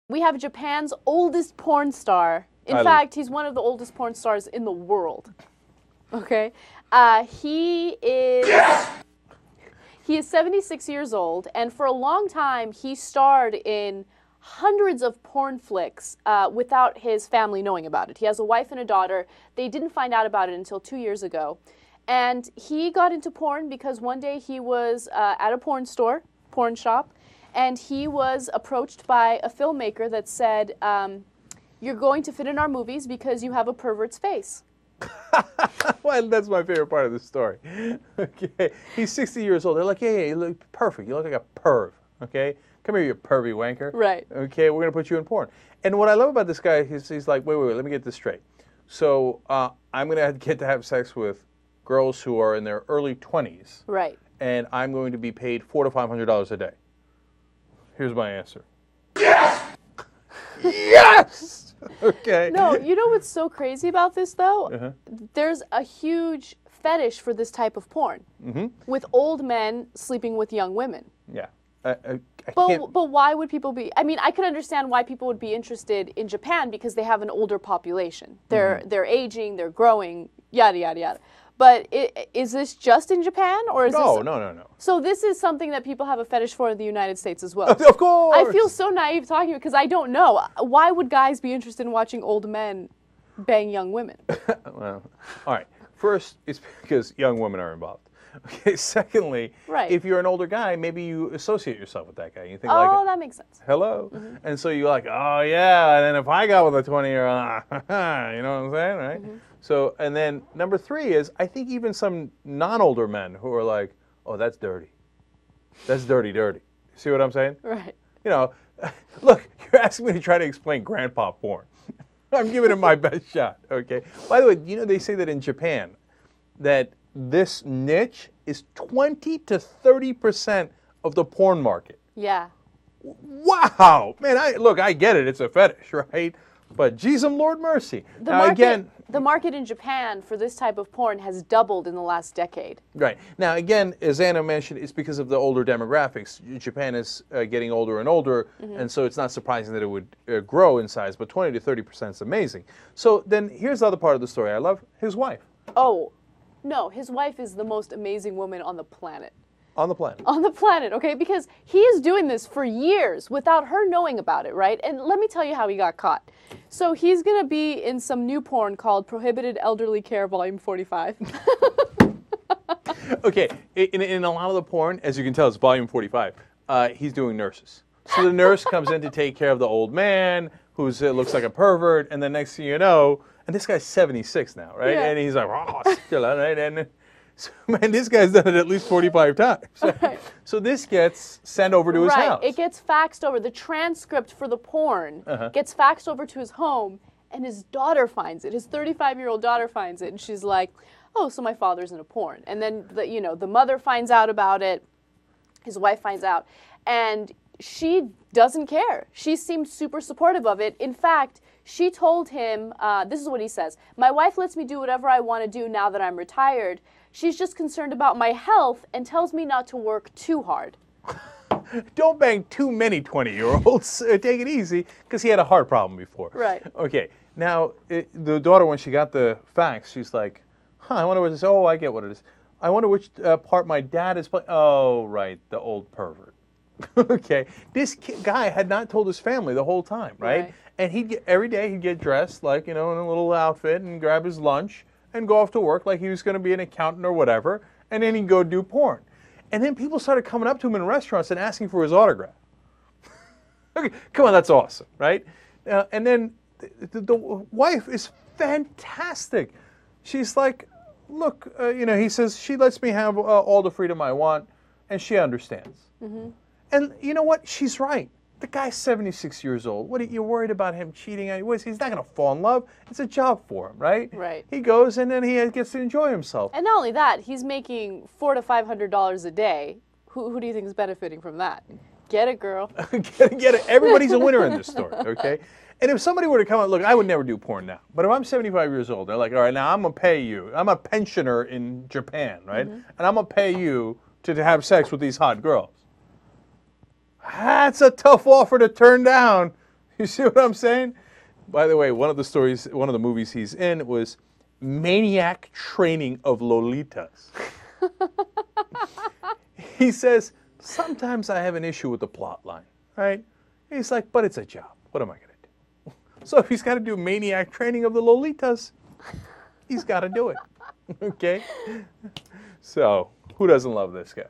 we have Japan's oldest porn star. In fact, he's one of the oldest porn stars in the world. Okay? He is 76 years old, and for a long time, he starred in hundreds of porn flicks without his family knowing about it. He has a wife and a daughter. They didn't find out about it until 2 years ago. And he got into porn because one day he was at a porn shop, and he was approached by a filmmaker that said, you're going to fit in our movies because you have a pervert's face. Well, that's my favorite part of the story. Okay, he's 60 years old. They're like, yeah, you look perfect. You look like a perv. Okay, come here, you pervy wanker. Right. Okay, we're gonna put you in porn. And what I love about this guy, he's like, wait, let me get this straight. So I'm gonna get to have sex with girls who are in their early 20s. Right. And I'm going to be paid $400 to $500 a day. Here's my answer. Yes. Yes. Okay. No, you know what's so crazy about this, though? There's a huge fetish for this type of porn, with old men sleeping with young women. Yeah. But why would people be... I mean, I could understand why people would be interested in Japan because they have an older population. They're aging, they're growing, yada, yada, yada. But is this just in Japan, or is this... No. So this is something that people have a fetish for in the United States as well. Of course! I feel so naive talking because I don't know. Why would guys be interested in watching old men bang young women? Well, all right. First, it's because young women are involved. Okay. Secondly, if you're an older guy, maybe you associate yourself with that guy. You think like, that makes sense. Hello? And so you're like, oh, yeah, and then if I got with a 20-year-old, you know what I'm saying, right? So, and then number 3 is, I think even some non-older men who are like, oh, that's dirty. That's dirty. See what I'm saying? Right. You know, look, you're asking me to try to explain grandpa porn. I'm giving it my best shot, okay? By the way, you know, they say that in Japan, that this niche is 20 to 30% of the porn market. Yeah. Wow! Man, I get it. It's a fetish, right? But geez, Lord mercy. The market in Japan for this type of porn has doubled in the last decade. Right. Now, again, as Anna mentioned, it's because of the older demographics. Japan is getting older and older, and so it's not surprising that it would grow in size, but 20 to 30% is amazing. So then here's the other part of the story I love, his wife. Oh, no, his wife is the most amazing woman on the planet. On the planet. On the planet, okay? Because he is doing this for years without her knowing about it, right? And let me tell you how he got caught. So he's going to be in some new porn called Prohibited Elderly Care Volume 45. Okay, in a lot of the porn, as you can tell, it's Volume 45. He's doing nurses. So the nurse comes in to take care of the old man who looks like a pervert, and the next thing you know, and this guy's 76 now, right? Yeah. And he's like, oh, still, right? And so, man, this guy's done it at least 45 times. Right. So this gets sent over to his house. Right, it gets faxed over. The transcript for the porn gets faxed over to his home, and his daughter finds it. His 35-year-old daughter finds it, and she's like, oh, so my father's in a porn. And then, the mother finds out about it. His wife finds out. And she doesn't care. She seemed super supportive of it. In fact, she told him, this is what he says, my wife lets me do whatever I want to do now that I'm retired. She's just concerned about my health and tells me not to work too hard. Don't bang too many 20-year-olds. Take it easy, because he had a heart problem before. Right. Okay. Now, the daughter, when she got the fax, she's like, I wonder what this is. Oh, I get what it is. I wonder which part my dad is playing. Oh, right, the old pervert. Okay. This guy had not told his family the whole time, right? And every day he'd get dressed, like, in a little outfit and grab his lunch and go off to work like he was going to be an accountant or whatever, and then he'd go do porn. And then people started coming up to him in restaurants and asking for his autograph. Okay, come on, that's awesome, right? And then the wife is fantastic. She's like, look, he says, she lets me have all the freedom I want, and she understands. And you know what? She's right. The guy's 76 years old. What are you worried about him cheating on you? He's not going to fall in love. It's a job for him, right? Right. He goes and then he gets to enjoy himself. And not only that, he's making $400 to $500 a day. Who do you think is benefiting from that? Get it, girl. Get it. Everybody's a winner in this story, okay? And if somebody were to come out, look, I would never do porn now. But if I'm 75 years old, they're like, all right, now I'm going to pay you. I'm a pensioner in Japan, right? And I'm going to pay you to have sex with these hot girls. That's a tough offer to turn down. You see what I'm saying? By the way, one of the movies he's in was Maniac Training of Lolitas. He says, sometimes I have an issue with the plot line, right? He's like, but it's a job. What am I going to do? So if he's got to do Maniac Training of the Lolitas, he's got to do it. Okay? So, who doesn't love this guy?